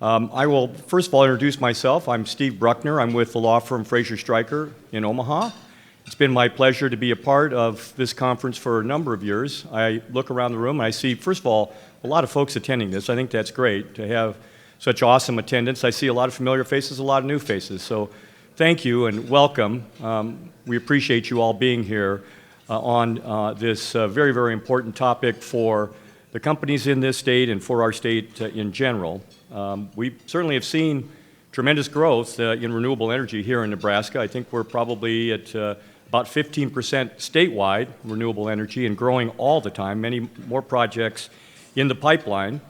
I will first of all introduce myself. I'm Steve Bruckner. I'm with the law firm Fraser Stryker in Omaha. It's been my pleasure to be a part of this conference for a number of years. I look around the room and I see, first of all, a lot of folks attending this. I think that's great to have such awesome attendance. I see a lot of familiar faces, a lot of new faces. So thank you and welcome. We appreciate you all being here on this very, very important topic for the companies in this state and for our state in general. We certainly have seen tremendous growth in renewable energy here in Nebraska. I think we're probably at about 15% statewide renewable energy and growing all the time, many more projects in the pipeline.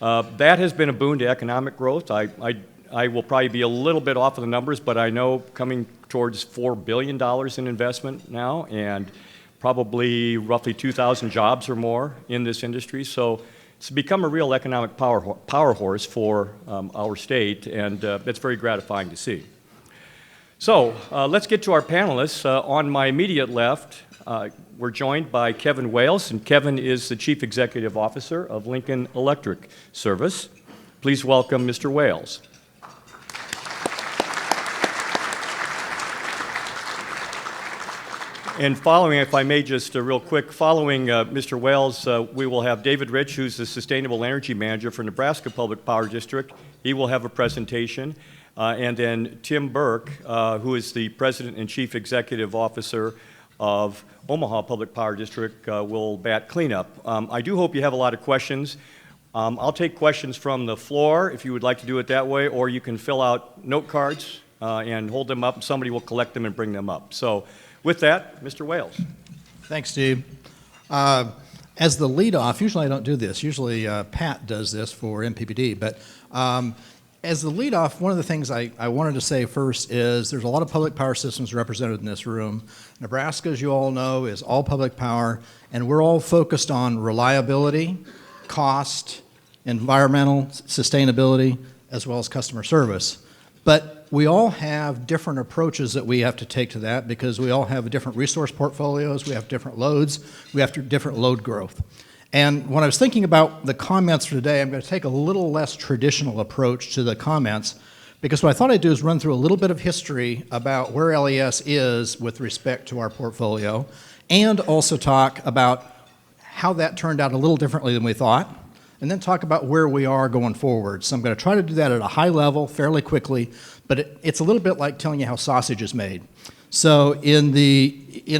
That has been a boon to economic growth. I will probably be a little bit off of the numbers, but I know coming towards $4 billion in investment now and probably roughly 2,000 jobs or more in this industry. So it's become a real economic power horse for our state, and it's very gratifying to see. So let's get to our panelists. On my immediate left, we're joined by Kevin Wales, and Kevin is the Chief Executive Officer of Lincoln Electric Service. Please welcome Mr. Wales. And following, if I may just real quick, following Mr. Wales, we will have David Rich, who's the Sustainable Energy Manager for Nebraska Public Power District. He will have a presentation. And then Tim Burke, who is the President and Chief Executive Officer of Omaha Public Power District, will bat cleanup. I do hope you have a lot of questions. I'll take questions from the floor if you would like to do it that way, or you can fill out note cards and hold them up. Somebody will collect them and bring them up. So with that, Mr. Wales. Thanks, Steve. As the lead-off, usually I don't do this. Usually Pat does this for MPPD. But as the lead-off, one of the things I wanted to say first is there's a lot of public power systems represented in this room. Nebraska, as you all know, is all public power, and we're all focused on reliability, cost, environmental sustainability, as well as customer service. But we all have different approaches that we have to take to that because we all have different resource portfolios, we have different loads, we have different load growth. And when I was thinking about the comments for today, I'm going to take a little less traditional approach to the comments because what I thought I'd do is run through a little bit of history about where LES is with respect to our portfolio and also talk about how that turned out a little differently than we thought, and then talk about where we are going forward. So I'm going to try to do that at a high level fairly quickly, but it's a little bit like telling you how sausage is made. So in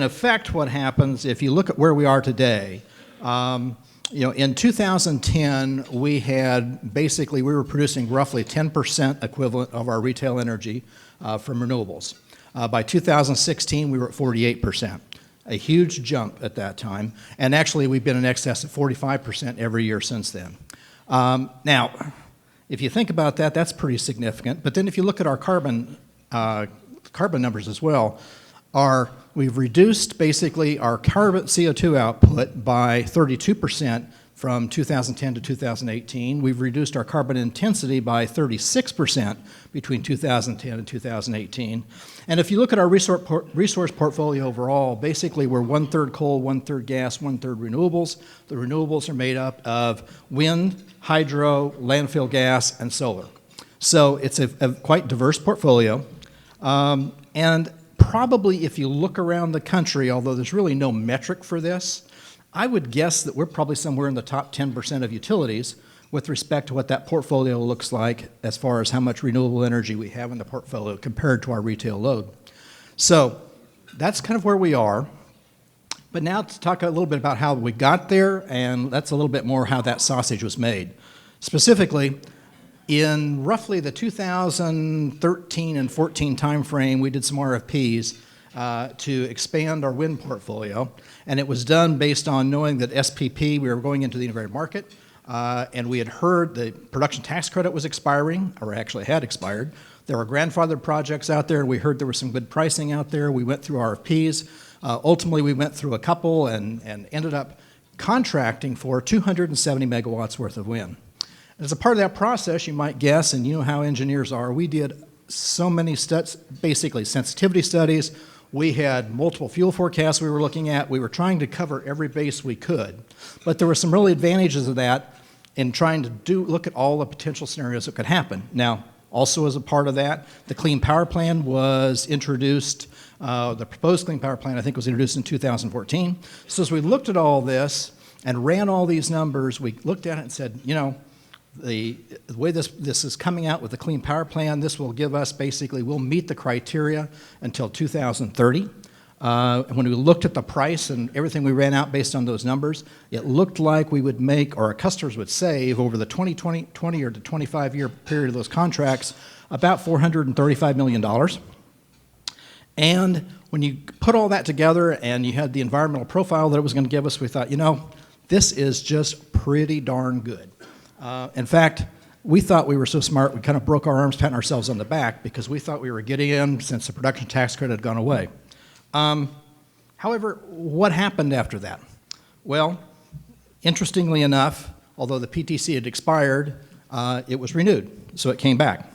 effect, what happens if you look at where we are today, in 2010, we were producing roughly 10% equivalent of our retail energy from renewables. By 2016, we were at 48%. A huge jump at that time, and actually we've been in excess of 45% every year since then. Now, if you think about that, that's pretty significant, but then if you look at our carbon numbers as well, we've reduced basically our carbon CO2 output by 32% from 2010 to 2018. We've reduced our carbon intensity by 36% between 2010 and 2018. And if you look at our resource portfolio overall, basically we're 1/3 coal, 1/3 gas, 1/3 renewables. The renewables are made up of wind, hydro, landfill gas, and solar. So it's a quite diverse portfolio. And probably if you look around the country, although there's really no metric for this, I would guess that we're probably somewhere in the top 10% of utilities with respect to what that portfolio looks like as far as how much renewable energy we have in the portfolio compared to our retail load. So that's kind of where we are. But now to talk a little bit about how we got there, and that's a little bit more how that sausage was made. Specifically, in roughly the 2013 and 14 timeframe, we did some RFPs to expand our wind portfolio, and it was done based on knowing that SPP, we were going into the integrated market, and we had heard the production tax credit was expiring, or actually had expired. There were grandfathered projects out there, and we heard there was some good pricing out there. We went through RFPs. Ultimately, we went through a couple and ended up contracting for 270 megawatts worth of wind. And as a part of that process, you might guess, and you know how engineers are, we did so many studies, basically sensitivity studies. We had multiple fuel forecasts we were looking at. We were trying to cover every base we could. But there were some really advantages of that. in trying to look at all the potential scenarios that could happen. Now, also as a part of that, the Clean Power Plan was introduced, the proposed Clean Power Plan, I think, was introduced in 2014. So as we looked at all this and ran all these numbers, we looked at it and said, you know, the way this is coming out with the Clean Power Plan, this will give us basically, we'll meet the criteria until 2030. And when we looked at the price and everything we ran out based on those numbers, it looked like we would make, or our customers would save over the 20 or to 25-year period of those contracts, about $435 million. And when you put all that together and you had the environmental profile that it was going to give us, we thought, you know, this is just pretty darn good. In fact, we thought we were so smart, we kind of broke our arms patting ourselves on the back because we thought we were getting in since the production tax credit had gone away. However, what happened after that? Well, interestingly enough, although the PTC had expired, it was renewed, so it came back.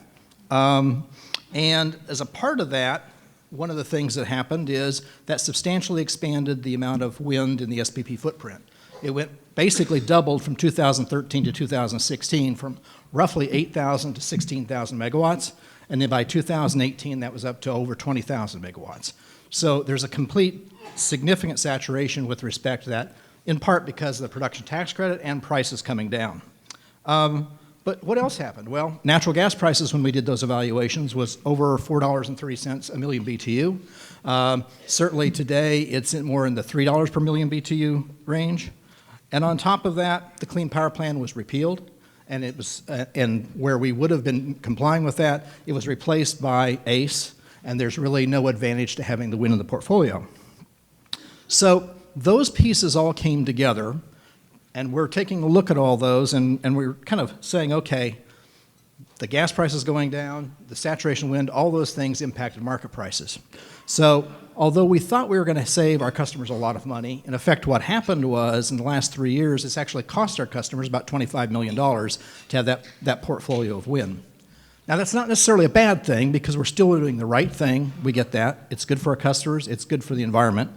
And as a part of that, one of the things that happened is that substantially expanded the amount of wind in the SPP footprint. It went basically doubled from 2013 to 2016 from roughly 8,000 to 16,000 megawatts, and then by 2018 that was up to over 20,000 megawatts. So there's a complete significant saturation with respect to that, in part because of the production tax credit and prices coming down. But what else happened? Well, natural gas prices when we did those evaluations was over $4.30 a million BTU. Certainly today it's more in the $3 per million BTU range. And on top of that, the Clean Power Plan was repealed, and it was, and where we would have been complying with that, it was replaced by ACE, and there's really no advantage to having the wind in the portfolio. So those pieces all came together, and we're taking a look at all those, and we're kind of saying, okay, the gas prices going down, the saturation wind, all those things impacted market prices. So although we thought we were going to save our customers a lot of money, in effect what happened was in the last 3 years, it's actually cost our customers about $25 million to have that portfolio of wind. Now that's not necessarily a bad thing because we're still doing the right thing. We get that. It's good for our customers. It's good for the environment.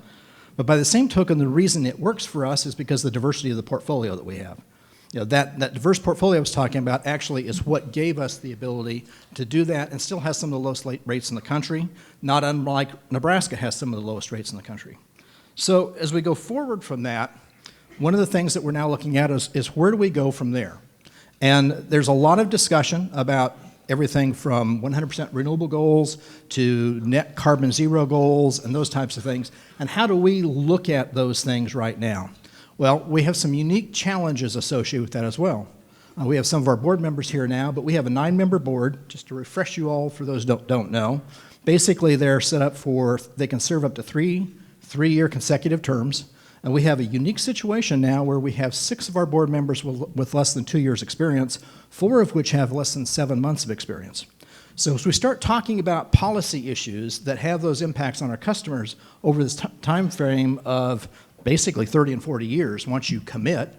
But by the same token, the reason it works for us is because of the diversity of the portfolio that we have. You know, that diverse portfolio I was talking about actually is what gave us the ability to do that and still has some of the lowest rates in the country, not unlike Nebraska has some of the lowest rates in the country. So as we go forward from that, one of the things that we're now looking at is where do we go from there? And there's a lot of discussion about everything from 100% renewable goals to net carbon zero goals and those types of things. And how do we look at those things right now? Well, we have some unique challenges associated with that as well. We have some of our board members here now, but we have a 9-member board, just to refresh you all for those who don't know. Basically, they're set up they can serve up to three-year consecutive terms. And we have a unique situation now where we have 6 of our board members with less than 2 years experience, 4 of which have less than 7 months of experience. So as we start talking about policy issues that have those impacts on our customers over this time frame of basically 30 and 40 years, once you commit,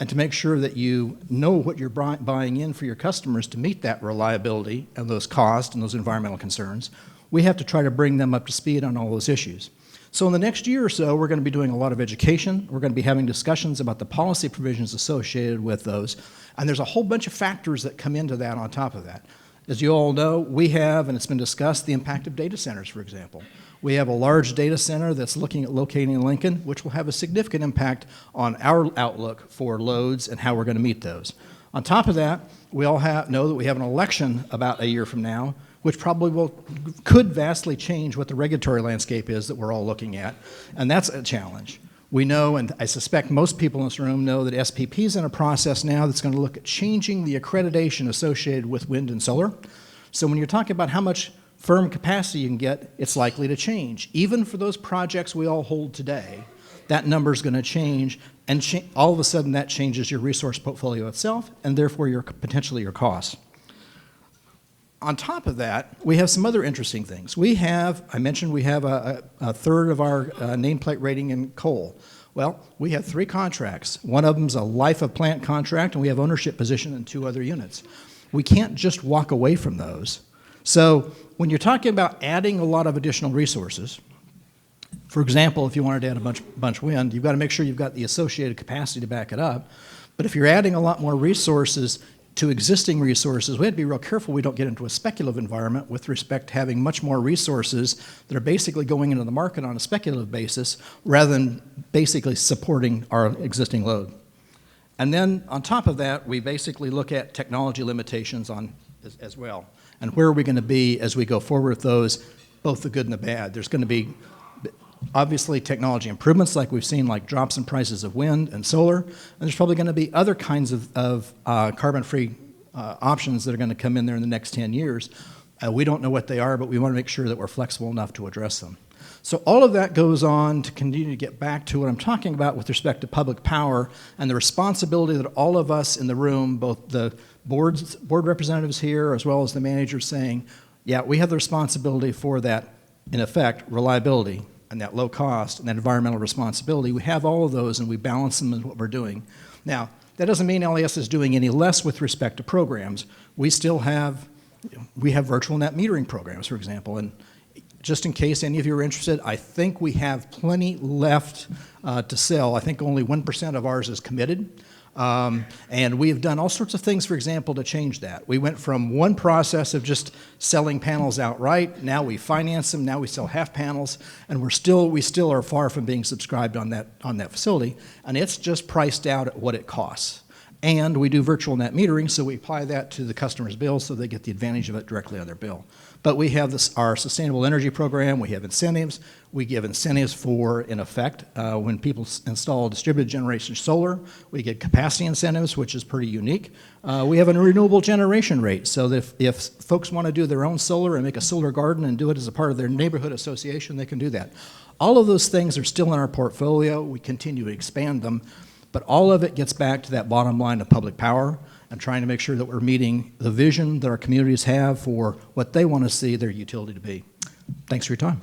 and to make sure that you know what you're buying in for your customers to meet that reliability and those costs and those environmental concerns, we have to try to bring them up to speed on all those issues. So in the next year or so, we're going to be doing a lot of education. We're going to be having discussions about the policy provisions associated with those. And there's a whole bunch of factors that come into that on top of that. As you all know, we have, and it's been discussed, the impact of data centers, for example. We have a large data center that's looking at locating in Lincoln, which will have a significant impact on our outlook for loads and how we're going to meet those. On top of that, we all know that we have an election about a year from now, which probably could vastly change what the regulatory landscape is that we're all looking at, and that's a challenge. We know, and I suspect most people in this room know, that SPP is in a process now that's going to look at changing the accreditation associated with wind and solar. So when you're talking about how much firm capacity you can get, it's likely to change. Even for those projects we all hold today, that number is going to change, and all of a sudden that changes your resource portfolio itself, and therefore potentially your costs. On top of that, we have some other interesting things. I mentioned we have a third of our nameplate rating in coal. Well, we have 3 contracts. One of them is a life of plant contract, and we have ownership position in 2 other units. We can't just walk away from those. So when you're talking about adding a lot of additional resources, for example, if you wanted to add a bunch of wind, you've got to make sure you've got the associated capacity to back it up. But if you're adding a lot more resources to existing resources, we have to be real careful we don't get into a speculative environment with respect to having much more resources that are basically going into the market on a speculative basis rather than basically supporting our existing load. And then on top of that, we basically look at technology limitations as well. And where are we going to be as we go forward with those, both the good and the bad? There's going to be obviously technology improvements like we've seen, like drops in prices of wind and solar, and there's probably going to be other kinds of carbon-free options that are going to come in there in the next 10 years. We don't know what they are, but we want to make sure that we're flexible enough to address them. So all of that goes on to continue to get back to what I'm talking about with respect to public power and the responsibility that all of us in the room, both the board representatives here as well as the managers, saying, yeah, we have the responsibility for that, in effect, reliability and that low cost and that environmental responsibility. We have all of those and we balance them in what we're doing. Now, that doesn't mean LES is doing any less with respect to programs. We still have, we have virtual net metering programs, for example, and just in case any of you are interested, I think we have plenty left to sell. I think only 1% of ours is committed. And we have done all sorts of things, for example, to change that. We went from one process of just selling panels outright. Now we finance them. Now we sell half panels, and we still are far from being subscribed on that facility. And it's just priced out at what it costs. And we do virtual net metering, so we apply that to the customer's bill so they get the advantage of it directly on their bill. But we have our sustainable energy program. We have incentives. We give incentives for, in effect, when people install distributed generation solar, we get capacity incentives, which is pretty unique. We have a renewable generation rate, so that if folks want to do their own solar and make a solar garden and do it as a part of their neighborhood association, they can do that. All of those things are still in our portfolio. We continue to expand them. But all of it gets back to that bottom line of public power and trying to make sure that we're meeting the vision that our communities have for what they want to see their utility to be. Thanks for your time.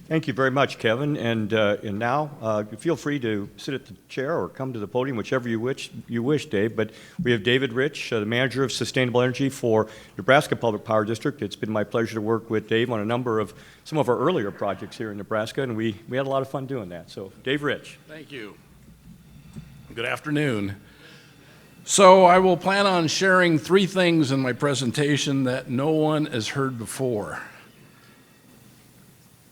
Thank you very much, Kevin. And now, feel free to sit at the chair or come to the podium, whichever you wish, Dave. But we have David Rich, the manager of Sustainable Energy for Nebraska Public Power District. It's been my pleasure to work with Dave on a number of some of our earlier projects here in Nebraska, and we had a lot of fun doing that. So, Dave Rich. Thank you. Good afternoon. So I will plan on sharing 3 things in my presentation that no one has heard before.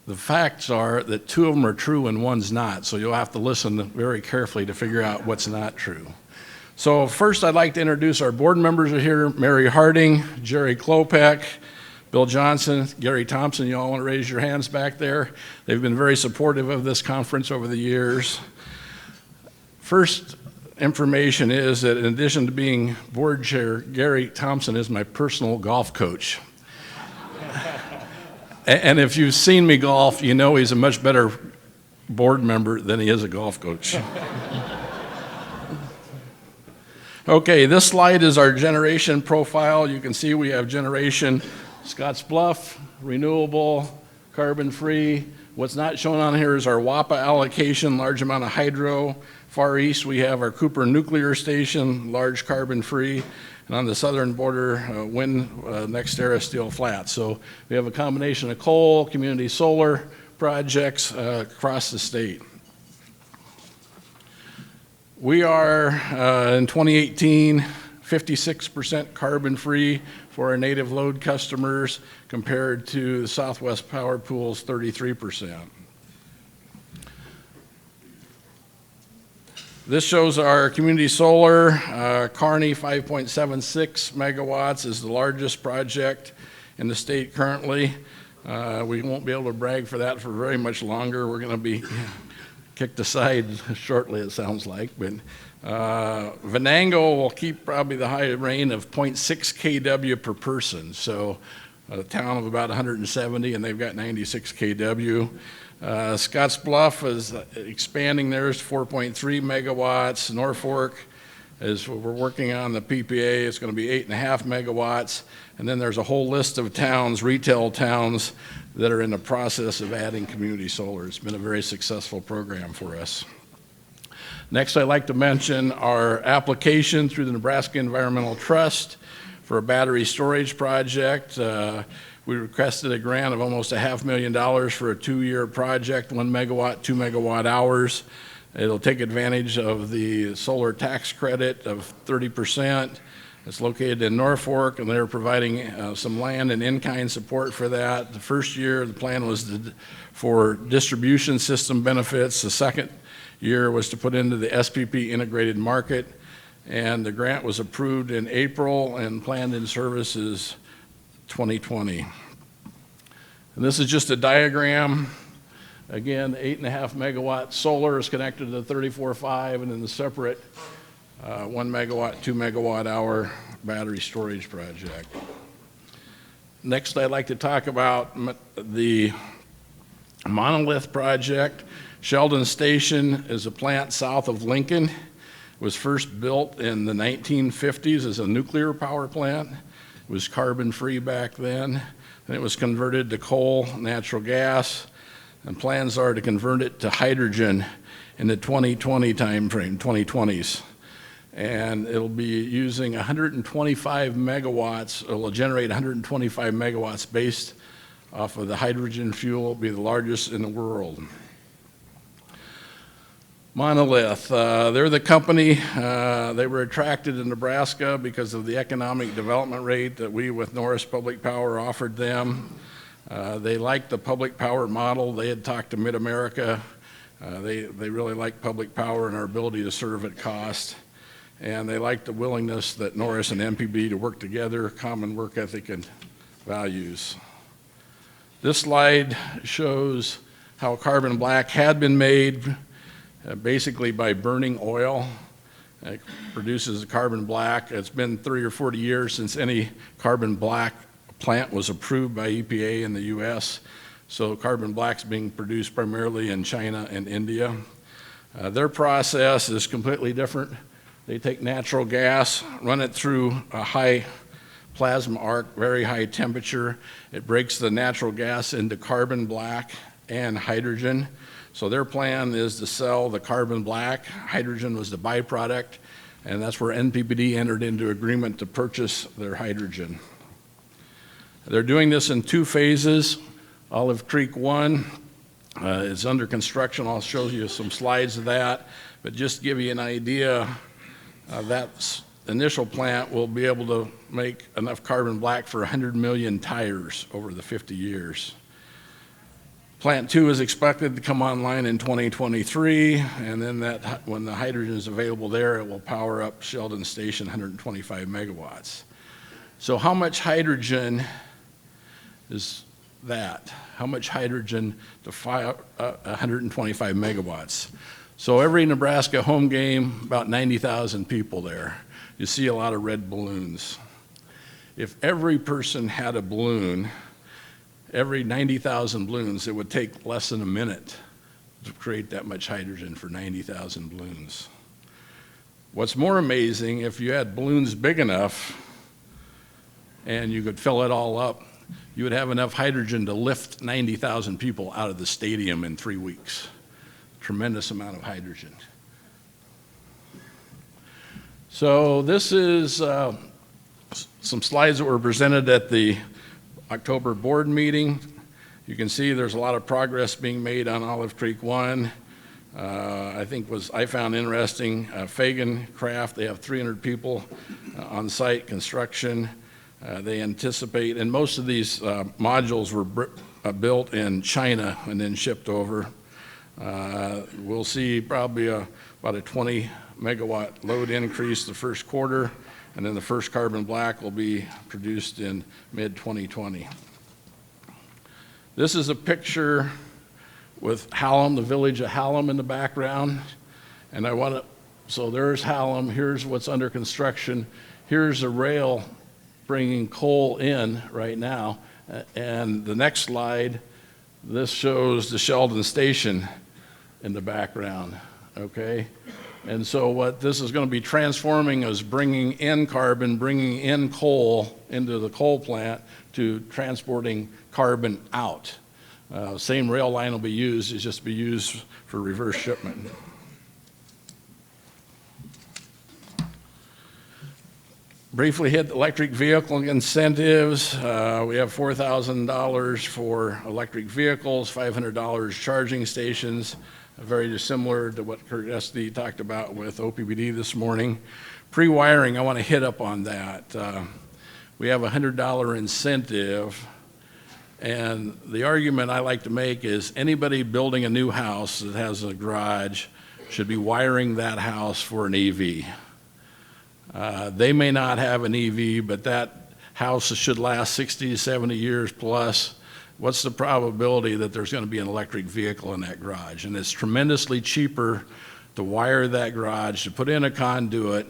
The facts are that 2 of them are true and 1's not, so you'll have to listen very carefully to figure out what's not true. So first I'd like to introduce our board members are here, Mary Harding, Jerry Klopek, Bill Johnson, Gary Thompson. You all want to raise your hands back there? They've been very supportive of this conference over the years. First information is that in addition to being board chair, Gary Thompson is my personal golf coach. And if you've seen me golf, you know he's a much better board member than he is a golf coach. Okay, this slide is our generation profile. You can see we have generation Scotts Bluff, renewable, carbon-free. What's not shown on here is our WAPA allocation, large amount of hydro. Far east, we have our Cooper Nuclear Station, large carbon-free. And on the southern border, wind, NextEra Steel Flats. So we have a combination of coal, community solar projects across the state. We are, in 2018, 56% carbon-free for our native load customers compared to the Southwest Power Pool's 33%. This shows our community solar. Kearney 5.76 megawatts is the largest project in the state currently. We won't be able to brag for that for very much longer. We're going to be kicked aside shortly, it sounds like. But Venango will keep probably the high reign of 0.6 kW per person. So a town of about 170, and they've got 96 kW. Scotts Bluff is expanding theirs, 4.3 megawatts. Norfolk is, we're working on the PPA, it's going to be 8.5 megawatts. And then there's a whole list of towns, retail towns, that are in the process of adding community solar. It's been a very successful program for us. Next, I'd like to mention our application through the Nebraska Environmental Trust for a battery storage project. We requested a grant of almost $500,000 for a 2-year project, 1 megawatt, 2 megawatt hours. It'll take advantage of the solar tax credit of 30%. It's located in Norfolk, and they're providing some land and in-kind support for that. The first year, the plan was for distribution system benefits. The second year was to put into the SPP integrated market, and the grant was approved in April and planned in services 2020. And this is just a diagram. Again, 8.5 megawatt solar is connected to the 34.5, and then the separate 1 megawatt, 2 megawatt hour battery storage project. Next, I'd like to talk about the Monolith project. Sheldon Station is a plant south of Lincoln. It was first built in the 1950s as a nuclear power plant. It was carbon-free back then. Then it was converted to coal, natural gas, and plans are to convert it to hydrogen in the 2020 timeframe, 2020s. And it'll be using 125 megawatts. It will generate 125 megawatts based off of the hydrogen fuel. It'll be the largest in the world. Monolith, they're the company. They were attracted to Nebraska because of the economic development rate that we with Norris Public Power offered them. They liked the public power model. They had talked to Mid-America. They really liked public power and our ability to serve at cost. And they liked the willingness that Norris and MPB to work together, common work ethic and values. This slide shows how carbon black had been made basically by burning oil. It produces carbon black. It's been 30 or 40 years since any carbon black plant was approved by EPA in the US. So carbon black's being produced primarily in China and India. Their process is completely different. They take natural gas, run it through a high plasma arc, very high temperature. It breaks the natural gas into carbon black and hydrogen. So their plan is to sell the carbon black. Hydrogen was the byproduct, and that's where NPPD entered into agreement to purchase their hydrogen. They're doing this in 2 phases. Olive Creek 1 is under construction. I'll show you some slides of that, but just to give you an idea, that initial plant will be able to make enough carbon black for 100 million tires over the 50 years. Plant 2 is expected to come online in 2023, and then when the hydrogen is available there, it will power up Sheldon Station 125 megawatts. So how much hydrogen is that? How much hydrogen to fire 125 megawatts? So every Nebraska home game, about 90,000 people there. You see a lot of red balloons. If every person had a balloon, every 90,000 balloons, it would take less than a minute to create that much hydrogen for 90,000 balloons. What's more amazing, if you had balloons big enough and you could fill it all up, you would have enough hydrogen to lift 90,000 people out of the stadium in 3 weeks. Tremendous amount of hydrogen. So this is some slides that were presented at the October board meeting. You can see there's a lot of progress being made on Olive Creek 1. I found interesting, Fagan Craft, they have 300 people on site construction. They anticipate, and most of these modules were built in China and then shipped over. We'll see probably about a 20 megawatt load increase the first quarter, and then the first carbon black will be produced in mid-2020. This is a picture with Hallam, the village of Hallam in the background. And so there's Hallam, here's what's under construction. Here's a rail bringing coal in right now. And the next slide, this shows the Sheldon Station in the background, okay? And so what this is going to be transforming is bringing in carbon, bringing in coal into the coal plant to transporting carbon out. Same rail line will be used, it's just be used for reverse shipment. Briefly hit electric vehicle incentives. We have $4,000 for electric vehicles, $500 charging stations, very similar to what Kurt Esty talked about with OPPD this morning. Pre-wiring, I want to hit up on that. We have a $100 incentive, and the argument I like to make is anybody building a new house that has a garage should be wiring that house for an EV. They may not have an EV, but that house should last 60 to 70 years plus. What's the probability that there's going to be an electric vehicle in that garage? And it's tremendously cheaper to wire that garage, to put in a conduit,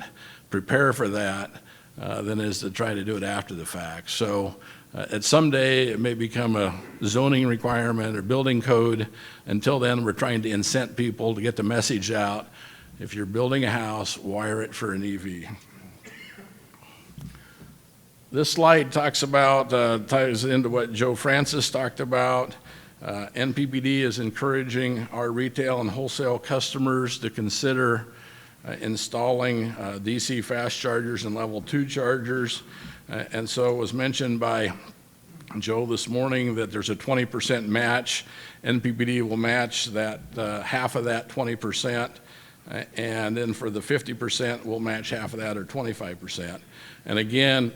prepare for that, than it is to try to do it after the fact. So at some day, it may become a zoning requirement or building code. Until then, we're trying to incent people to get the message out. If you're building a house, wire it for an EV. This slide talks about, ties into what Joe Francis talked about. NPPD is encouraging our retail and wholesale customers to consider installing DC fast chargers and level 2 chargers. And so it was mentioned by Joe this morning that there's a 20% match. NPPD will match that, half of that 20%. And then for the 50%, we'll match half of that, or 25%. And again,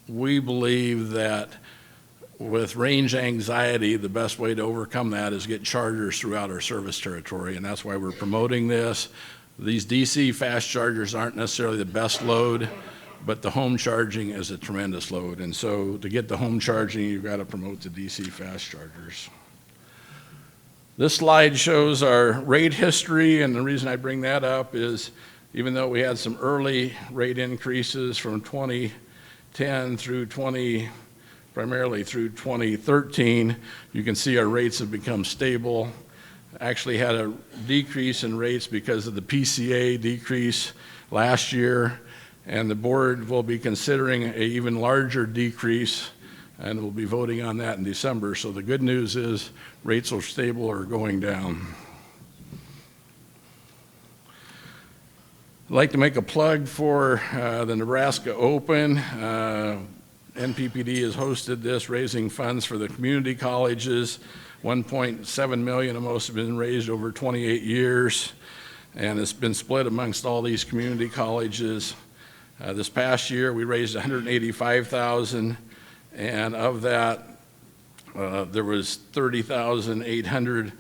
we believe that with range anxiety, the best way to overcome that is get chargers throughout our service territory, and that's why we're promoting this. These DC fast chargers aren't necessarily the best load, but the home charging is a tremendous load. And so to get the home charging, you've got to promote the DC fast chargers. This slide shows our rate history, and the reason I bring that up is even though we had some early rate increases from 2010 through primarily through 2013, you can see our rates have become stable. Actually had a decrease in rates because of the PCA decrease last year, and the board will be considering an even larger decrease, and we'll be voting on that in December. So the good news is rates are stable or going down. I'd like to make a plug for the Nebraska Open. NPPD has hosted this, raising funds for the community colleges. 1.7 million of most have been raised over 28 years, and it's been split amongst all these community colleges. This past year, we raised $185,000, and of that, there was $30,800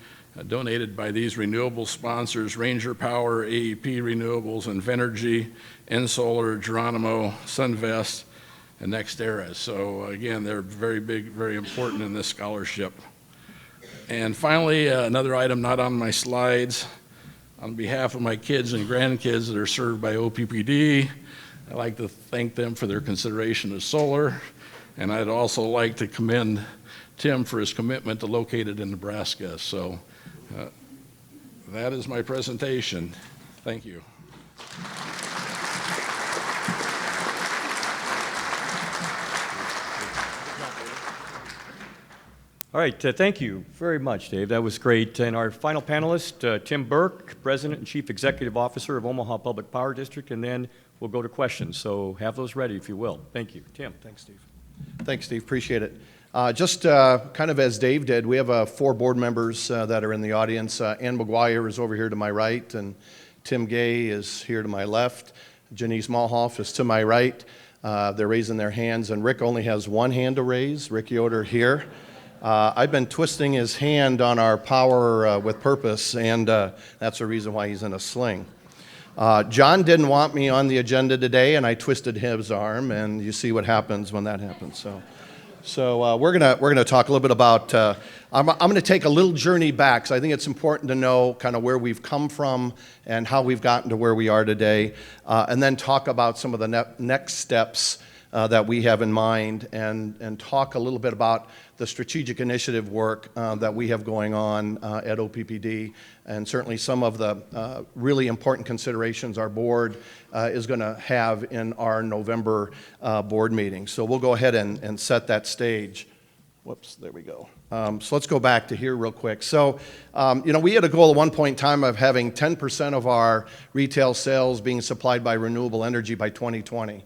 donated by these renewable sponsors: Ranger Power, AEP Renewables, Invenergy, Ensolar, Geronimo, Sunvest, and NextEra. So again, they're very big, very important in this scholarship. And finally, another item not on my slides. On behalf of my kids and grandkids that are served by OPPD, I'd like to thank them for their consideration of solar, and I'd also like to commend Tim for his commitment to locate it in Nebraska. So that is my presentation. Thank you. All right, thank you very much, Dave. That was great. And our final panelist, Tim Burke, President and Chief Executive Officer of Omaha Public Power District, and then we'll go to questions. So have those ready, if you will. Thank you. Tim. Thanks, Steve. Thanks, Steve. Appreciate it. Just kind of as Dave did, we have 4 board members that are in the audience. Ann McGuire is over here to my right, and Tim Gay is here to my left. Janice Malhoff is to my right. They're raising their hands, and Rick only has one hand to raise. Rick Yoder here. I've been twisting his hand on our Power with Purpose, and that's the reason why he's in a sling. John didn't want me on the agenda today, and I twisted his arm, and you see what happens when that happens. So we're gonna talk a little bit about. I'm going to take a little journey back, because I think it's important to know kind of where we've come from and how we've gotten to where we are today, and then talk about some of the next steps that we have in mind, and talk a little bit about the strategic initiative work that we have going on at OPPD, and certainly some of the really important considerations our board is going to have in our November board meeting. So we'll go ahead and set that stage. Whoops, there we go. So let's go back to here real quick. So, we had a goal at one point in time of having 10% of our retail sales being supplied by renewable energy by 2020.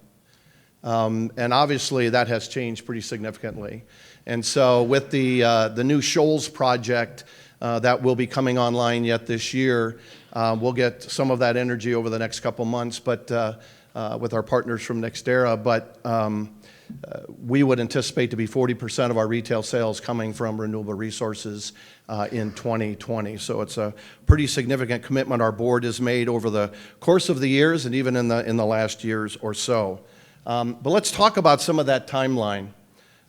And obviously, that has changed pretty significantly. And so with the new Shoals project that will be coming online yet this year, we'll get some of that energy over the next couple months, but with our partners from NextEra. But we would anticipate to be 40% of our retail sales coming from renewable resources in 2020. So it's a pretty significant commitment our board has made over the course of the years and even in the last years or so. But let's talk about some of that timeline.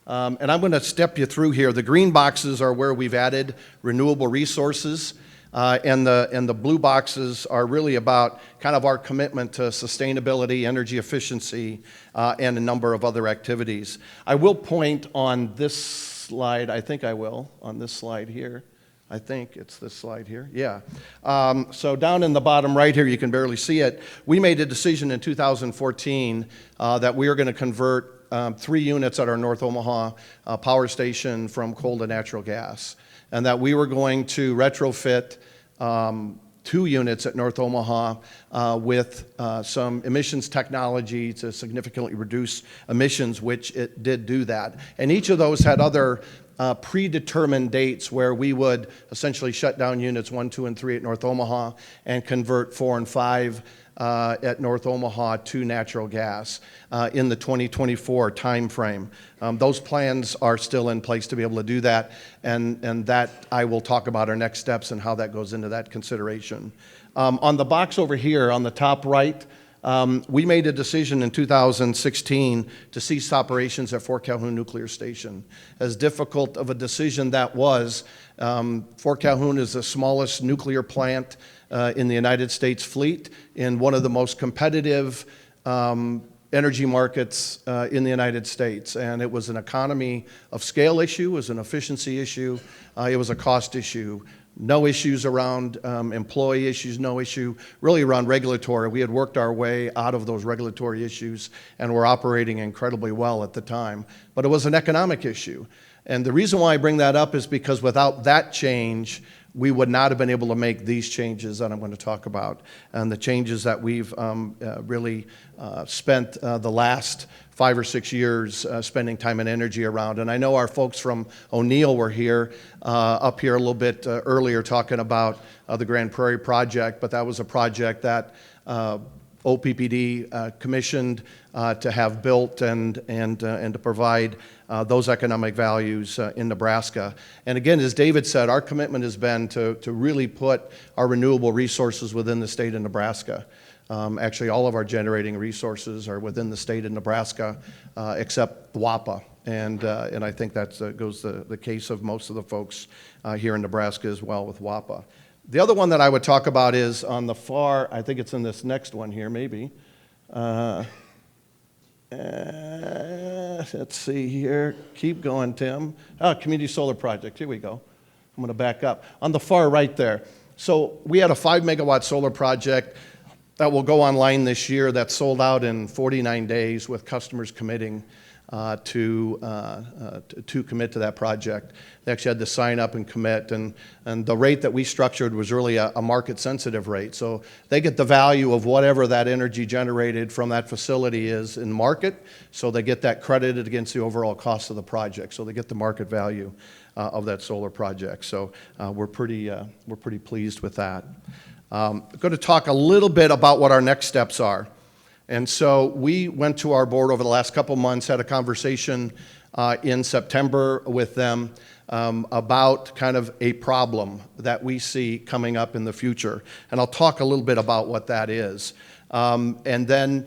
And I'm going to step you through here. The green boxes are where we've added renewable resources, and the blue boxes are really about kind of our commitment to sustainability, energy efficiency, and a number of other activities. I will point on this slide, I think I will, on this slide here. I think it's this slide here, yeah. So down in the bottom right here, you can barely see it. We made a decision in 2014 that we are going to convert 3 units at our North Omaha power station from coal to natural gas, and that we were going to retrofit 2 units at North Omaha with some emissions technology to significantly reduce emissions, which it did do that. And each of those had other predetermined dates where we would essentially shut down units 1, 2, and 3 at North Omaha and convert 4 and 5 at North Omaha to natural gas in the 2024 timeframe. Those plans are still in place to be able to do that, and that I will talk about our next steps and how that goes into that consideration. On the box over here on the top right, we made a decision in 2016 to cease operations at Fort Calhoun Nuclear Station. As difficult of a decision that was, Fort Calhoun is the smallest nuclear plant in the United States fleet, in one of the most competitive energy markets in the United States. And it was an economy of scale issue, it was an efficiency issue, it was a cost issue. No issues around employee issues, no issue really around regulatory. We had worked our way out of those regulatory issues and were operating incredibly well at the time. But it was an economic issue. And the reason why I bring that up is because without that change, we would not have been able to make these changes that I'm going to talk about, and the changes that we've really spent the last 5 or 6 years spending time and energy around. And I know our folks from O'Neill were here, up here a little bit earlier talking about the Grand Prairie project, but that was a project that OPPD commissioned to have built and to provide those economic values in Nebraska. And again, as David said, our commitment has been to really put our renewable resources within the state of Nebraska. Actually, all of our generating resources are within the state of Nebraska, except WAPA. And I think that goes the case of most of the folks here in Nebraska as well with WAPA. The other one that I would talk about is on the far, I think it's in this next one here, maybe. Let's see here. Keep going, Tim. Community solar project. Here we go. I'm going to back up. On the far right there. So we had a 5-megawatt solar project that will go online this year that's sold out in 49 days with customers committing to commit to that project. They actually had to sign up and commit, and the rate that we structured was really a market-sensitive rate. So they get the value of whatever that energy generated from that facility is in market, so they get that credited against the overall cost of the project. So they get the market value of that solar project. So we're pretty pleased with that. I'm going to talk a little bit about what our next steps are. And so we went to our board over the last couple months, had a conversation in September with them about kind of a problem that we see coming up in the future. And I'll talk a little bit about what that is. And then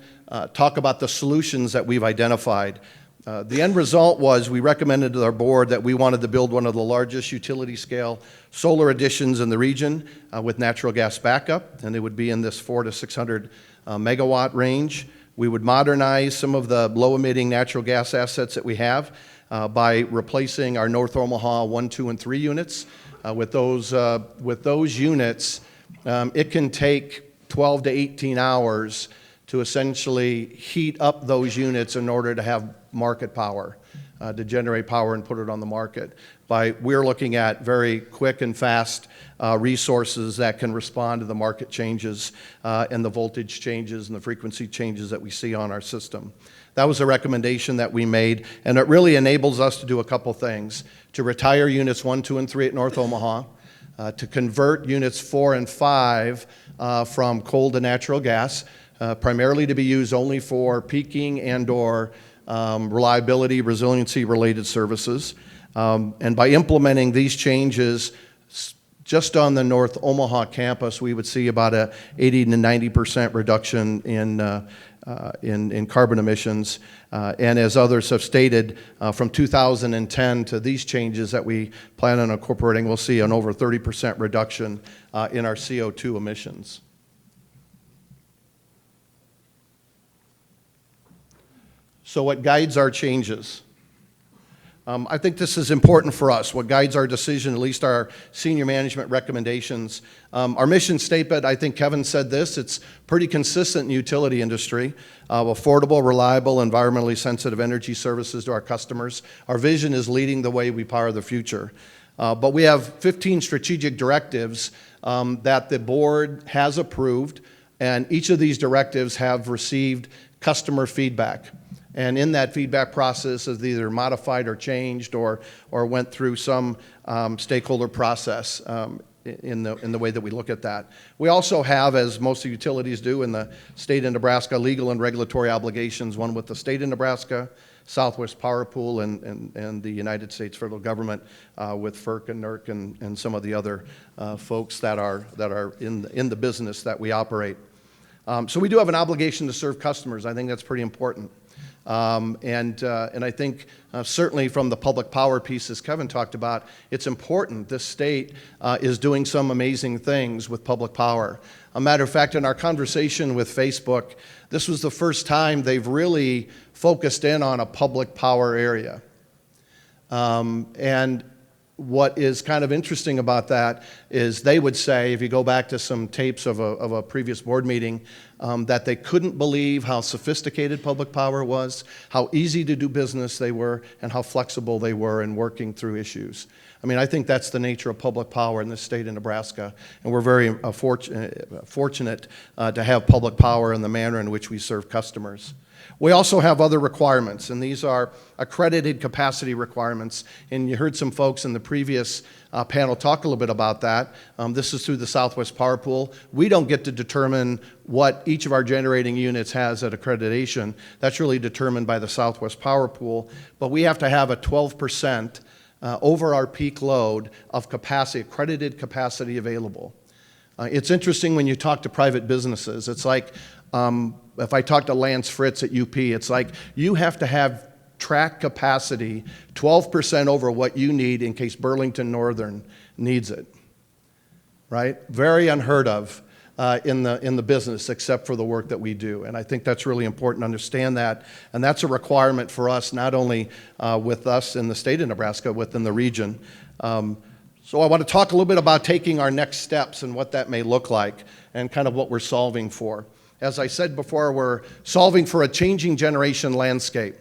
talk about the solutions that we've identified. The end result was we recommended to our board that we wanted to build one of the largest utility scale solar additions in the region with natural gas backup, and it would be in this 400 to 600 megawatt range. We would modernize some of the low emitting natural gas assets that we have by replacing our North Omaha 1, 2, and 3 units. With those units, it can take 12 to 18 hours to essentially heat up those units in order to have market power, to generate power and put it on the market. we're looking at very quick and fast resources that can respond to the market changes and the voltage changes and the frequency changes that we see on our system. That was a recommendation that we made, and it really enables us to do a couple things: to retire units 1, 2, and 3 at North Omaha, to convert units 4 and 5 from coal to natural gas, primarily to be used only for peaking and/or reliability, resiliency-related services. And by implementing these changes, just on the North Omaha campus, we would see about a 80 to 90% reduction in carbon emissions. And as others have stated, from 2010 to these changes that we plan on incorporating, we'll see an over 30% reduction in our CO2 emissions. So what guides our changes? I think this is important for us. What guides our decision, at least our senior management recommendations. Our mission statement, I think Kevin said this, it's pretty consistent in the utility industry. Affordable, reliable, environmentally sensitive energy services to our customers. Our vision is leading the way we power the future. But we have 15 strategic directives that the board has approved, and each of these directives have received customer feedback. And in that feedback process is either modified or changed or went through some stakeholder process in the way that we look at that. We also have, as most utilities do in the state of Nebraska, legal and regulatory obligations, one with the state of Nebraska, Southwest Power Pool, and the United States federal government with FERC and NERC and some of the other folks that are in the business that we operate. So we do have an obligation to serve customers. I think that's pretty important. And I think certainly from the public power piece, as Kevin talked about, it's important. This state is doing some amazing things with public power. A matter of fact, in our conversation with Facebook, this was the first time they've really focused in on a public power area. And what is kind of interesting about that is they would say, if you go back to some tapes of a previous board meeting, that they couldn't believe how sophisticated public power was, how easy to do business they were, and how flexible they were in working through issues. I mean, I think that's the nature of public power in the state of Nebraska, and we're very fortunate to have public power in the manner in which we serve customers. We also have other requirements, and these are accredited capacity requirements. And you heard some folks in the previous panel talk a little bit about that. This is through the Southwest Power Pool. We don't get to determine what each of our generating units has at accreditation. That's really determined by the Southwest Power Pool. But we have to have a 12% over our peak load of capacity, accredited capacity available. It's interesting when you talk to private businesses. It's like, if I talk to Lance Fritz at UP, it's like you have to have track capacity 12% over what you need in case Burlington Northern needs it, right? Very unheard of in the business, except for the work that we do. And I think that's really important to understand that. And that's a requirement for us, not only with us in the state of Nebraska, within the region. So I want to talk a little bit about taking our next steps and what that may look like and kind of what we're solving for. As I said before, we're solving for a changing generation landscape.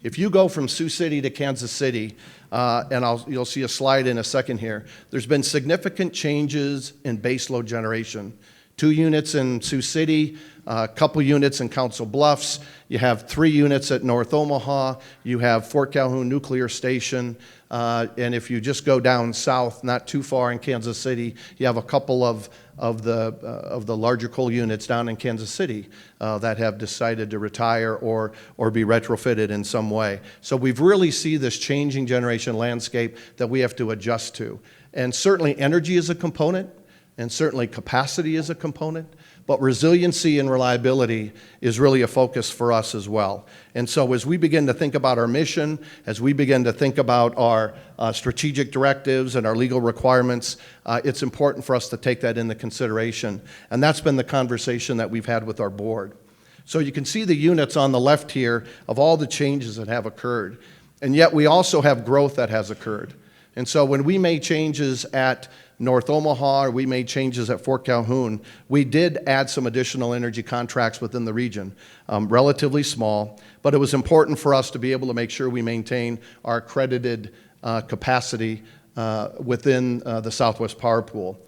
If you go from Sioux City to Kansas City, and you'll see a slide in a second here, there's been significant changes in baseload generation. 2 units in Sioux City, a couple units in Council Bluffs. You have 3 units at North Omaha. You have Fort Calhoun Nuclear Station. And if you just go down south, not too far in Kansas City, you have a couple of the larger coal units down in Kansas City that have decided to retire or be retrofitted in some way. So we've really see this changing generation landscape that we have to adjust to. And certainly energy is a component, and certainly capacity is a component, but resiliency and reliability is really a focus for us as well. And so as we begin to think about our mission, as we begin to think about our strategic directives and our legal requirements, it's important for us to take that into consideration. And that's been the conversation that we've had with our board. So you can see the units on the left here of all the changes that have occurred. And yet we also have growth that has occurred. And so when we made changes at North Omaha, or we made changes at Fort Calhoun, we did add some additional energy contracts within the region, relatively small, but it was important for us to be able to make sure we maintain our accredited capacity within the Southwest Power Pool.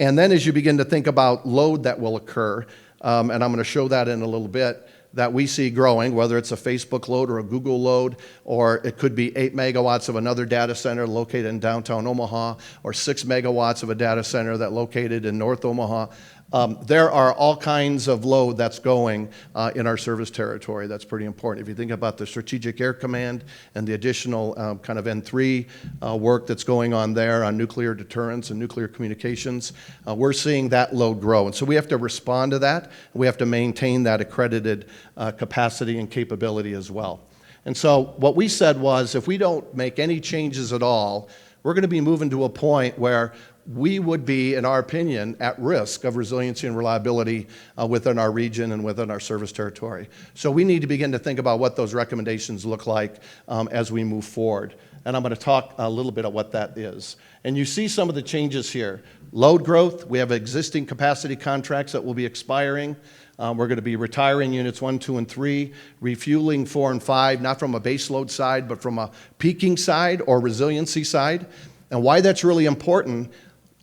And then as you begin to think about load that will occur, and I'm going to show that in a little bit, that we see growing, whether it's a Facebook load or a Google load, or it could be 8 megawatts of another data center located in downtown Omaha, or 6 megawatts of a data center that located in North Omaha. There are all kinds of load that's going in our service territory. That's pretty important. If you think about the Strategic Air Command and the additional kind of N3 work that's going on there on nuclear deterrence and nuclear communications, we're seeing that load grow. And so we have to respond to that. We have to maintain that accredited capacity and capability as well. And so what we said was, if we don't make any changes at all, we're going to be moving to a point where we would be, in our opinion, at risk of resiliency and reliability within our region and within our service territory. So we need to begin to think about what those recommendations look like as we move forward. And I'm going to talk a little bit about what that is. And you see some of the changes here. Load growth, we have existing capacity contracts that will be expiring. We're going to be retiring units 1, 2, and 3, refueling 4 and 5, not from a base load side, but from a peaking side or resiliency side. And why that's really important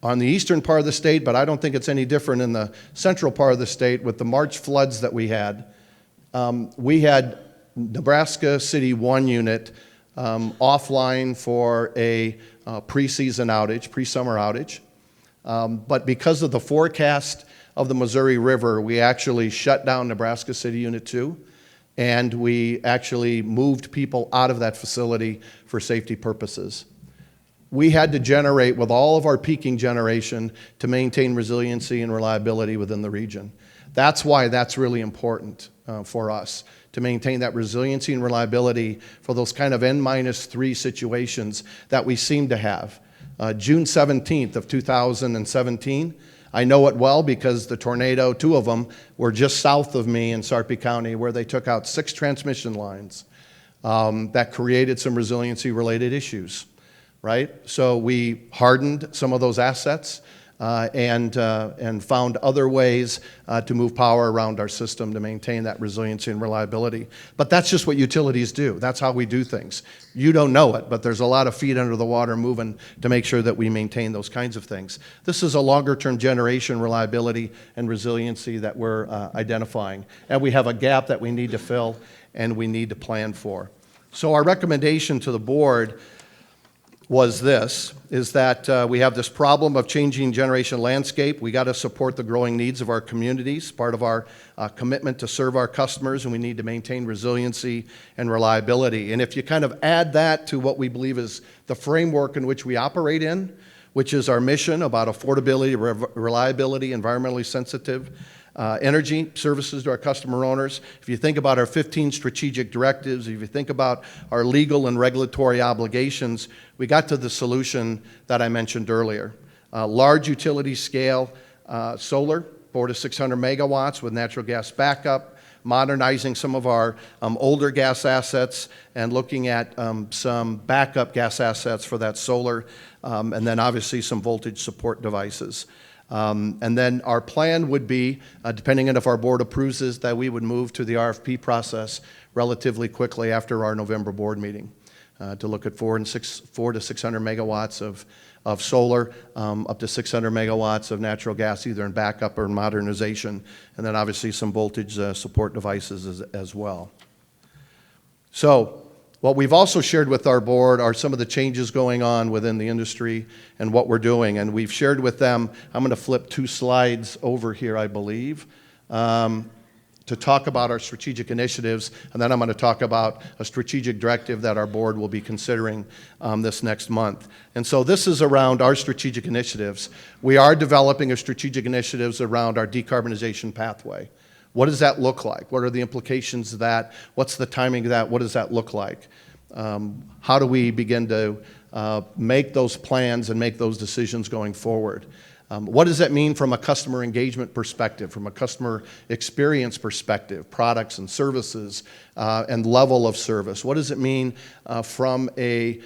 on the eastern part of the state, but I don't think it's any different in the central part of the state with the March floods that we had. We had Nebraska City 1 unit offline for a pre-season outage, pre-summer outage. But because of the forecast of the Missouri River, we actually shut down Nebraska City Unit 2, and we actually moved people out of that facility for safety purposes. We had to generate with all of our peaking generation to maintain resiliency and reliability within the region. That's why that's really important for us, to maintain that resiliency and reliability for those kind of N-3 situations that we seem to have. June 17th of 2017, I know it well because the tornado, 2 of them, were just south of me in Sarpy County, where they took out 6 transmission lines that created some resiliency-related issues. Right? So we hardened some of those assets and found other ways to move power around our system to maintain that resiliency and reliability. But that's just what utilities do. That's how we do things. You don't know it, but there's a lot of feet under the water moving to make sure that we maintain those kinds of things. This is a longer-term generation reliability and resiliency that we're identifying. And we have a gap that we need to fill and we need to plan for. So our recommendation to the board was this, is that we have this problem of changing generation landscape. We got to support the growing needs of our communities, part of our commitment to serve our customers, and we need to maintain resiliency and reliability. And if you kind of add that to what we believe is the framework in which we operate in, which is our mission about affordability, reliability, environmentally sensitive energy services to our customer owners. If you think about our 15 strategic directives, if you think about our legal and regulatory obligations, we got to the solution that I mentioned earlier. Large utility scale solar, 400 to 600 megawatts with natural gas backup, modernizing some of our older gas assets and looking at some backup gas assets for that solar, and then obviously some voltage support devices. And then our plan would be, depending on if our board approves this, that we would move to the RFP process relatively quickly after our November board meeting to look at 400 to 600 megawatts of solar, up to 600 megawatts of natural gas, either in backup or in modernization, and then obviously some voltage support devices as well. So what we've also shared with our board are some of the changes going on within the industry and what we're doing. And we've shared with them, I'm going to flip 2 slides over here, I believe, to talk about our strategic initiatives. And then I'm going to talk about a strategic directive that our board will be considering this next month. And so this is around our strategic initiatives. We are developing a strategic initiatives around our decarbonization pathway. What does that look like? What are the implications of that? What's the timing of that? What does that look like? How do we begin to make those plans and make those decisions going forward? What does that mean from a customer engagement perspective, from a customer experience perspective, products and services, and level of service? What does it mean from a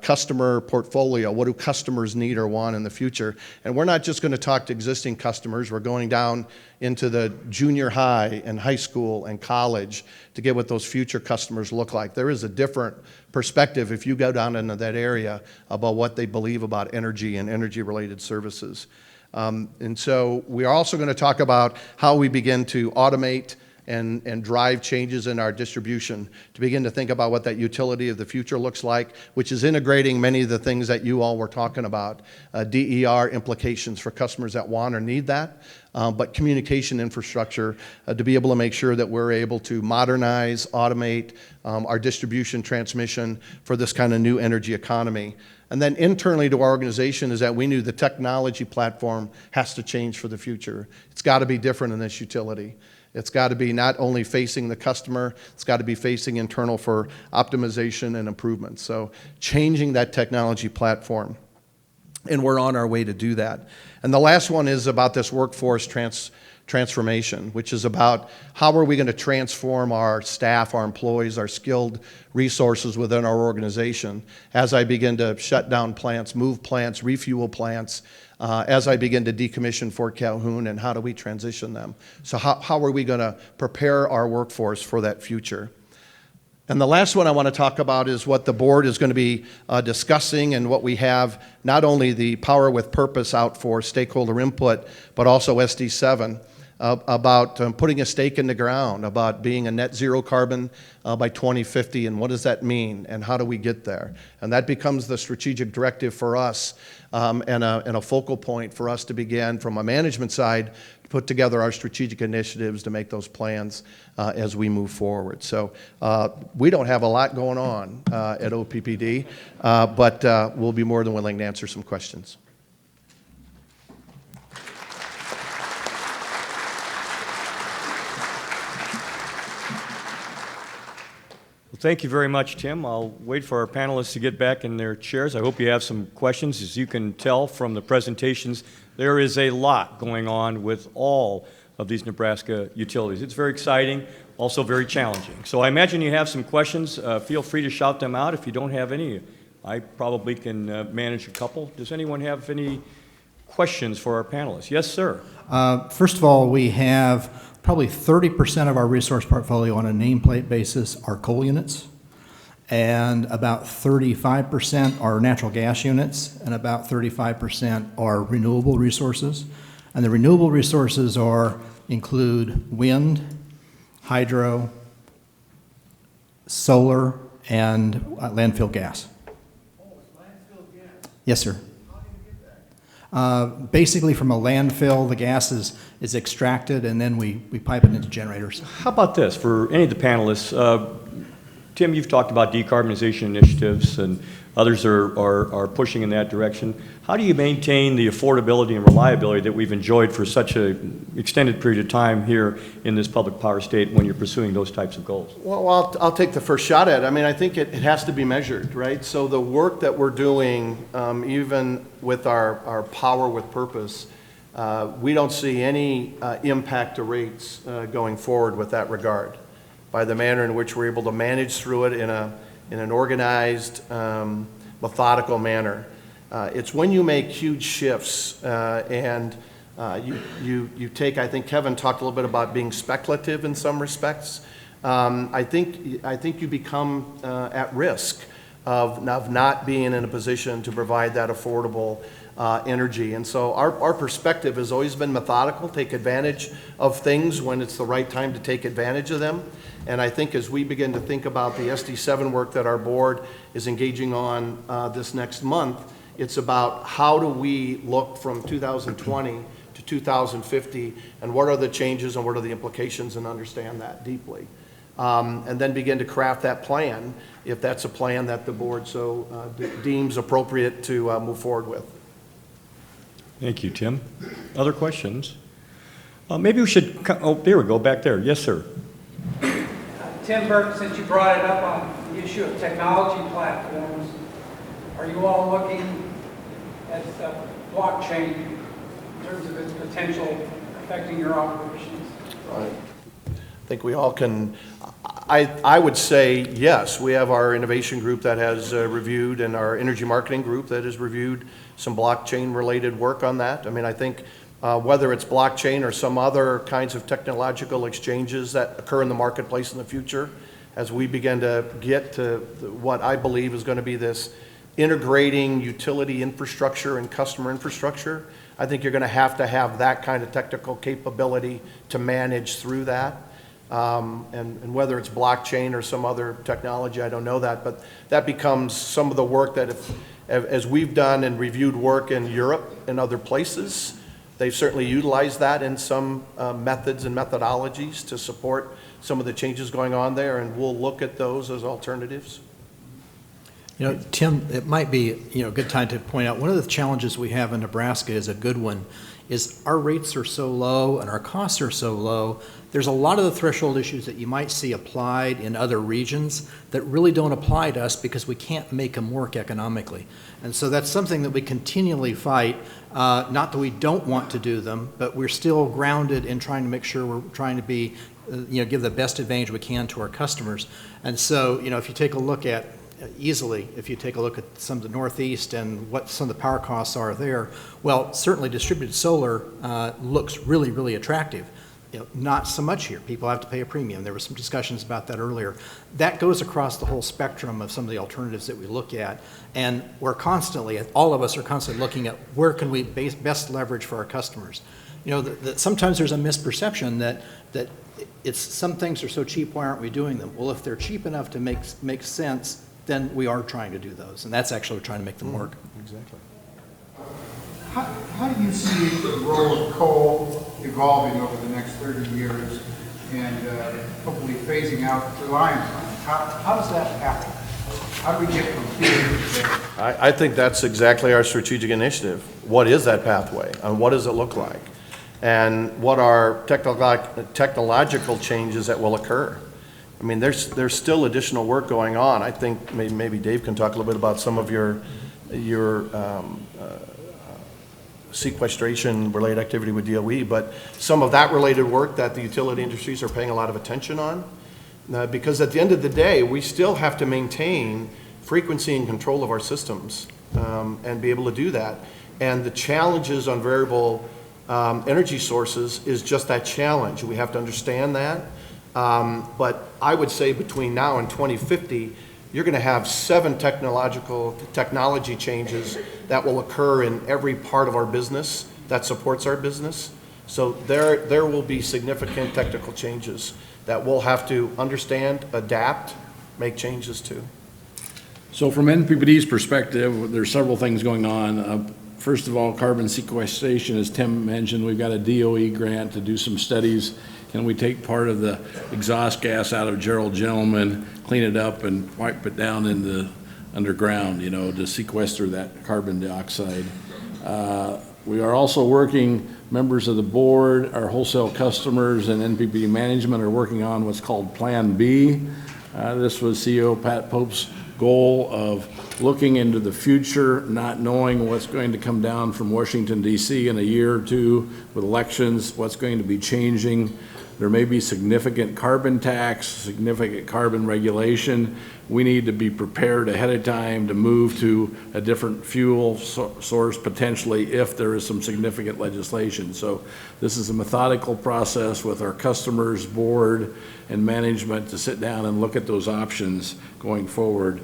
customer portfolio? What do customers need or want in the future? And we're not just going to talk to existing customers. We're going down into the junior high and high school and college to get what those future customers look like. There is a different perspective if you go down into that area about what they believe about energy and energy-related services. And so we are also going to talk about how we begin to automate and drive changes in our distribution to begin to think about what that utility of the future looks like, which is integrating many of the things that you all were talking about, DER implications for customers that want or need that, but communication infrastructure to be able to make sure that we're able to modernize, automate our distribution transmission for this kind of new energy economy. And then internally to our organization is that we knew the technology platform has to change for the future. It's got to be different in this utility. It's got to be not only facing the customer, it's got to be facing internal for optimization and improvement. So changing that technology platform. And we're on our way to do that. And the last one is about this workforce transformation, which is about how are we going to transform our staff, our employees, our skilled resources within our organization as I begin to shut down plants, move plants, refuel plants, as I begin to decommission Fort Calhoun, and how do we transition them? So how are we going to prepare our workforce for that future? And the last one I want to talk about is what the board is going to be discussing and what we have, not only the Power with Purpose out for stakeholder input, but also SD7, about putting a stake in the ground, about being a net zero carbon by 2050, and what does that mean, and how do we get there? And that becomes the strategic directive for us, and a focal point for us to begin from a management side to put together our strategic initiatives to make those plans as we move forward. So we don't have a lot going on at OPPD, but we'll be more than willing to answer some questions. Thank you very much, Tim. I'll wait for our panelists to get back in their chairs. I hope you have some questions. As you can tell from the presentations, there is a lot going on with all of these Nebraska utilities. It's very exciting, also very challenging. So I imagine you have some questions. Feel free to shout them out. If you don't have any, I probably can manage a couple. Does anyone have any questions for our panelists? Yes, sir. First of all, we have probably 30% of our resource portfolio on a nameplate basis are coal units, and about 35% are natural gas units, and about 35% are renewable resources. And the renewable resources include wind, hydro, solar, and landfill gas. Oh, it's landfill gas? Yes, sir. How do you get that? Basically, from a landfill, the gas is extracted, and then we pipe it into generators. How about this for any of the panelists? Tim, you've talked about decarbonization initiatives, and others are pushing in that direction. How do you maintain the affordability and reliability that we've enjoyed for such an extended period of time here in this public power state when you're pursuing those types of goals? Well, I'll take the first shot at it. I mean, I think it has to be measured, right? So the work that we're doing, even with our Power with Purpose, we don't see any impact to rates going forward with that regard, by the manner in which we're able to manage through it in an organized, methodical manner. It's when you make huge shifts and you take, I think Kevin talked a little bit about being speculative in some respects. I think you become at risk of not being in a position to provide that affordable energy. And so our perspective has always been methodical, take advantage of things when it's the right time to take advantage of them. And I think as we begin to think about the SD7 work that our board is engaging on this next month, it's about how do we look from 2020 to 2050, and what are the changes and what are the implications, and understand that deeply. And then begin to craft that plan, if that's a plan that the board so deems appropriate to move forward with. Thank you, Tim. Other questions? Maybe we should, oh, there we go, back there. Yes, sir. Tim Burke, since you brought it up on the issue of technology platforms, are you all looking at blockchain terms of its potential affecting your operations? Right. I think we all can, I would say yes. We have our innovation group that has reviewed, and our energy marketing group that has reviewed some blockchain-related work on that. I mean, I think whether it's blockchain or some other kinds of technological exchanges that occur in the marketplace in the future, as we begin to get to what I believe is going to be this integrating utility infrastructure and customer infrastructure, I think you're going to have that kind of technical capability to manage through that. And whether it's blockchain or some other technology, I don't know that, but that becomes some of the work that as we've done and reviewed work in Europe and other places, they've certainly utilized that in some methods and methodologies to support some of the changes going on there, and we'll look at those as alternatives. You know, Tim, it might be, a good time to point out, one of the challenges we have in Nebraska is a good one, is our rates are so low and our costs are so low. There's a lot of the threshold issues that you might see applied in other regions that really don't apply to us because we can't make them work economically. And so that's something that we continually fight, not that we don't want to do them, but we're still grounded in trying to make sure we're trying to be, give the best advantage we can to our customers. And so, if you take a look at if you take a look at some of the Northeast and what some of the power costs are there, well, certainly distributed solar looks really, really attractive. Not so much here. People have to pay a premium. There were some discussions about that earlier. That goes across the whole spectrum of some of the alternatives that we look at, and we're constantly, all of us are constantly looking at where can we best leverage for our customers. Sometimes there's a misperception that it's some things are so cheap, why aren't we doing them? Well, if they're cheap enough to make sense, then we are trying to do those, and that's actually trying to make them work. Exactly. How do you see the role of coal evolving over the next 30 years and hopefully phasing out reliance on it? How does that happen? How do we get from here to there? I think that's exactly our strategic initiative. What is that pathway, and what does it look like? And what are technological changes that will occur? I mean, there's still additional work going on. I think maybe Dave can talk a little bit about some of your sequestration-related activity with DOE, but some of that related work that the utility industries are paying a lot of attention on, because at the end of the day, we still have to maintain frequency and control of our systems and be able to do that. And the challenges on variable energy sources is just that challenge. We have to understand that. But I would say between now and 2050, you're going to have 7 technology changes that will occur in every part of our business that supports our business. So there will be significant technical changes that we'll have to understand, adapt, make changes to. So from NPPD's perspective, there's several things going on. First of all, carbon sequestration, as Tim mentioned, we've got a DOE grant to do some studies. Can we take part of the exhaust gas out of Gerald Gentleman, clean it up, and wipe it down in the underground, to sequester that carbon dioxide? We are also working, members of the board, our wholesale customers, and NPPD management are working on what's called Plan B. This was CEO Pat Pope's goal of looking into the future, not knowing what's going to come down from Washington, D.C. in a year or two with elections, what's going to be changing. There may be significant carbon tax, significant carbon regulation. We need to be prepared ahead of time to move to a different fuel source potentially if there is some significant legislation. So this is a methodical process with our customers, board, and management to sit down and look at those options going forward.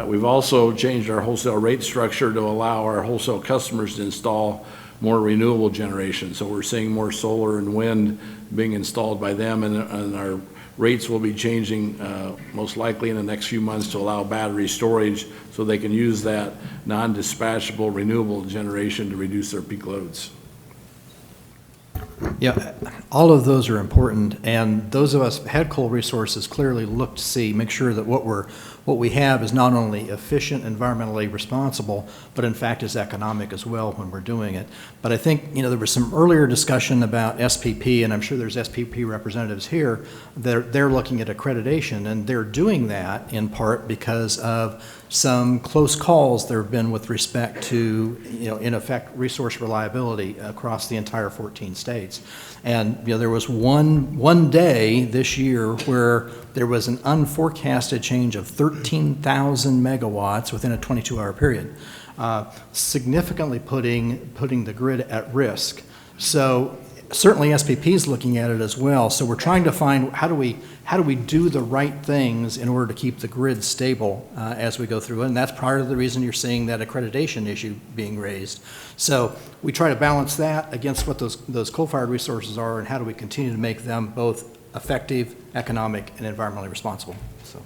We've also changed our wholesale rate structure to allow our wholesale customers to install more renewable generation. So we're seeing more solar and wind being installed by them, and our rates will be changing most likely in the next few months to allow battery storage so they can use that non-dispatchable renewable generation to reduce their peak loads. Yeah, all of those are important, and those of us who had coal resources clearly look to make sure that what we're what we have is not only efficient, environmentally responsible, but in fact is economic as well when we're doing it. But I think, there was some earlier discussion about SPP, and I'm sure there's SPP representatives here. They're looking at accreditation, and they're doing that in part because of some close calls there have been with respect to, in effect, resource reliability across the entire 14 states. And there was one day this year where there was an unforecasted change of 13,000 megawatts within a 22-hour period, significantly putting the grid at risk. So certainly SPP is looking at it as well. So we're trying to find how do we do the right things in order to keep the grid stable as we go through it. And that's part of the reason you're seeing that accreditation issue being raised. So we try to balance that against what those coal-fired resources are, and how do we continue to make them both effective, economic, and environmentally responsible. So.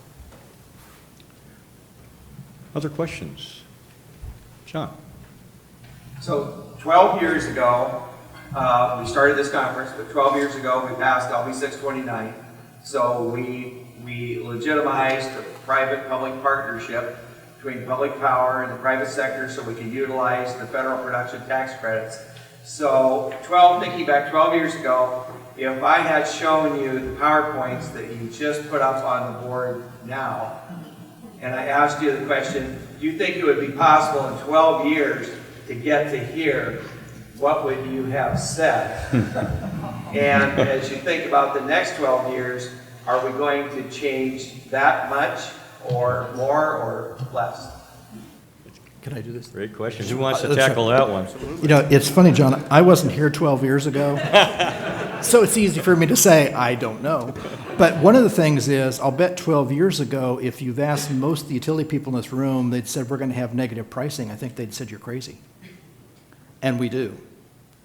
Other questions? John? So 12 years ago, we started this conference, but 12 years ago we passed LB 629. So we legitimized the private-public partnership between public power and the private sector so we can utilize the federal production tax credits. So thinking back 12 years ago, if I had shown you the PowerPoints that you just put up on the board now, and I asked you the question, do you think it would be possible in 12 years to get to here, what would you have said? And as you think about the next 12 years, are we going to change that much or more or less? Can I do this? Great question. Who wants to tackle that one? It's funny, John, I wasn't here 12 years ago, so it's easy for me to say, I don't know. But one of the things is, I'll bet 12 years ago, if you've asked most of the utility people in this room, they'd said, we're going to have negative pricing. I think they'd said, you're crazy. And we do.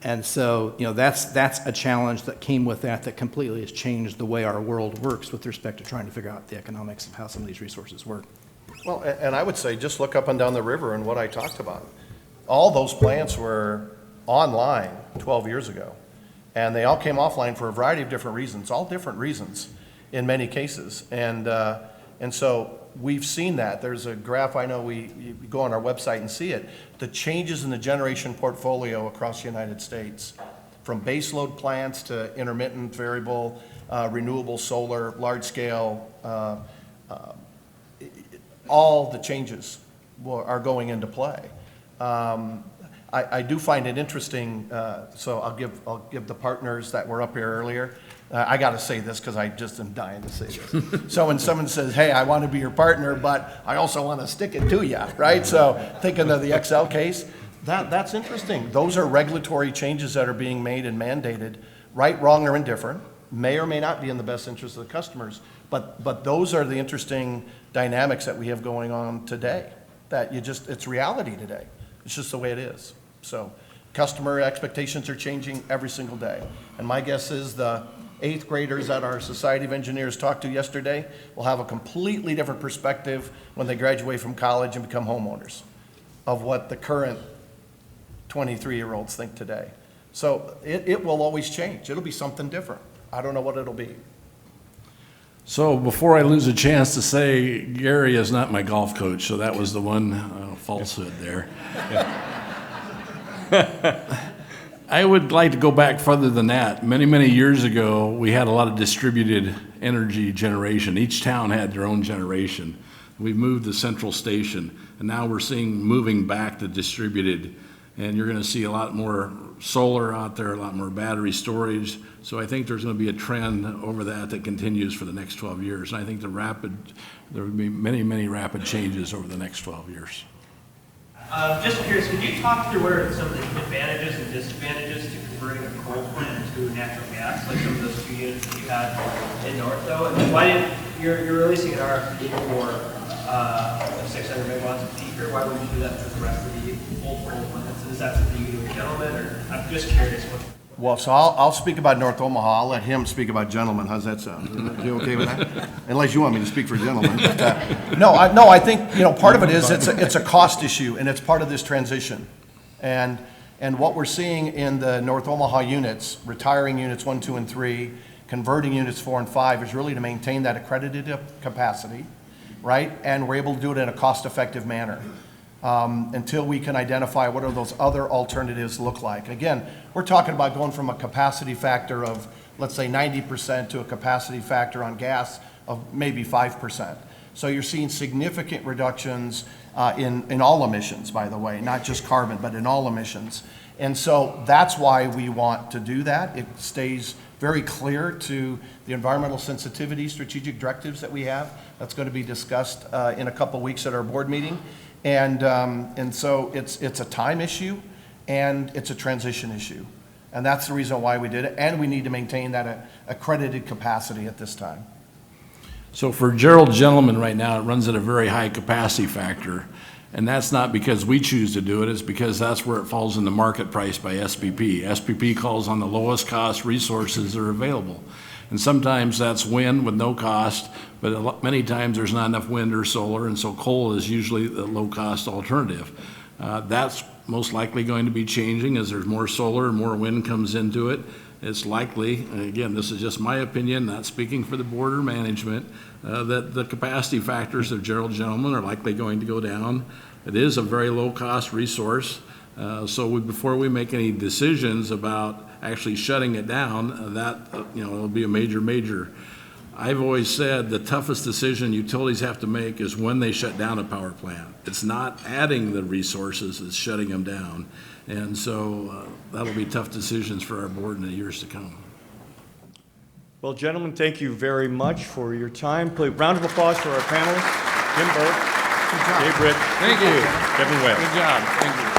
And so, that's a challenge that came with that completely has changed the way our world works with respect to trying to figure out the economics of how some of these resources work. Well, and I would say, just look up and down the river and what I talked about. All those plants were online 12 years ago, and they all came offline for a variety of different reasons, all different reasons in many cases. And so we've seen that. There's a graph, I know you go on our website and see it, the changes in the generation portfolio across the United States, from baseload plants to intermittent, variable, renewable solar, large scale, all the changes are going into play. I do find it interesting, so I'll give the partners that were up here earlier, I got to say this because I just am dying to say this. So when someone says, hey, I want to be your partner, but I also want to stick it to you, right? So thinking of the XL case, that's interesting. Those are regulatory changes that are being made and mandated, right, wrong, or indifferent, may or may not be in the best interest of the customers, but those are the interesting dynamics that we have going on today, that it's reality today. It's just the way it is. So customer expectations are changing every single day. And my guess is the 8th graders that our Society of Engineers talked to yesterday will have a completely different perspective when they graduate from college and become homeowners of what the current 23-year-olds think today. So it will always change. It'll be something different. I don't know what it'll be. So before I lose a chance to say, Gary is not my golf coach, so that was the one falsehood there. I would like to go back further than that. Many, many years ago, we had a lot of distributed energy generation. Each town had their own generation. We moved the central station, and now we're seeing moving back to distributed, and you're going to see a lot more solar out there, a lot more battery storage. So I think there's going to be a trend over that continues for the next 12 years. And I think there will be many, many rapid changes over the next 12 years. Just curious, could you talk through what are some of the advantages and disadvantages to converting a coal plant to natural gas, like some of those 2 units that you had in North, though? And why didn't you're releasing an RFP for 600 megawatts of peaker? Why wouldn't you do that for the rest of the old coal plants? Is that something you do with gentlemen, or I'm just curious what? Well, so I'll speak about North Omaha. I'll let him speak about gentlemen. How's that sound? You okay with that? Unless you want me to speak for gentlemen. But, no, I think part of it is it's a cost issue, and it's part of this transition. And what we're seeing in the North Omaha units, retiring units 1, 2, and 3, converting units 4 and 5, is really to maintain that accredited capacity, right? And we're able to do it in a cost-effective manner until we can identify what are those other alternatives look like. Again, we're talking about going from a capacity factor of, let's say, 90% to a capacity factor on gas of maybe 5%. So you're seeing significant reductions in all emissions, by the way, not just carbon, but in all emissions. And so that's why we want to do that. It stays very clear to the environmental sensitivity strategic directives that we have. That's going to be discussed in a couple weeks at our board meeting. And so it's a time issue and it's a transition issue. And that's the reason why we did it. And we need to maintain that accredited capacity at this time. So for Gerald Gentleman right now, it runs at a very high capacity factor. And that's not because we choose to do it, it's because that's where it falls in the market price by SPP. SPP calls on the lowest cost resources that are available. And sometimes that's wind with no cost, but many times there's not enough wind or solar, and so coal is usually the low-cost alternative. That's most likely going to be changing as there's more solar and more wind comes into it. It's likely, and again, this is just my opinion, not speaking for the board or management, that the capacity factors of Gerald Gentleman are likely going to go down. It is a very low-cost resource, so before we make any decisions about actually shutting it down, it'll be a major. I've always said the toughest decision utilities have to make is when they shut down a power plant. It's not adding the resources, it's shutting them down. And so that'll be tough decisions for our board in the years to come. Well, gentlemen, thank you very much for your time. Please, round of applause for our panelists. Jim Burke, Dave Britt, Thank you. Kevin Webb. Good job. Thank you.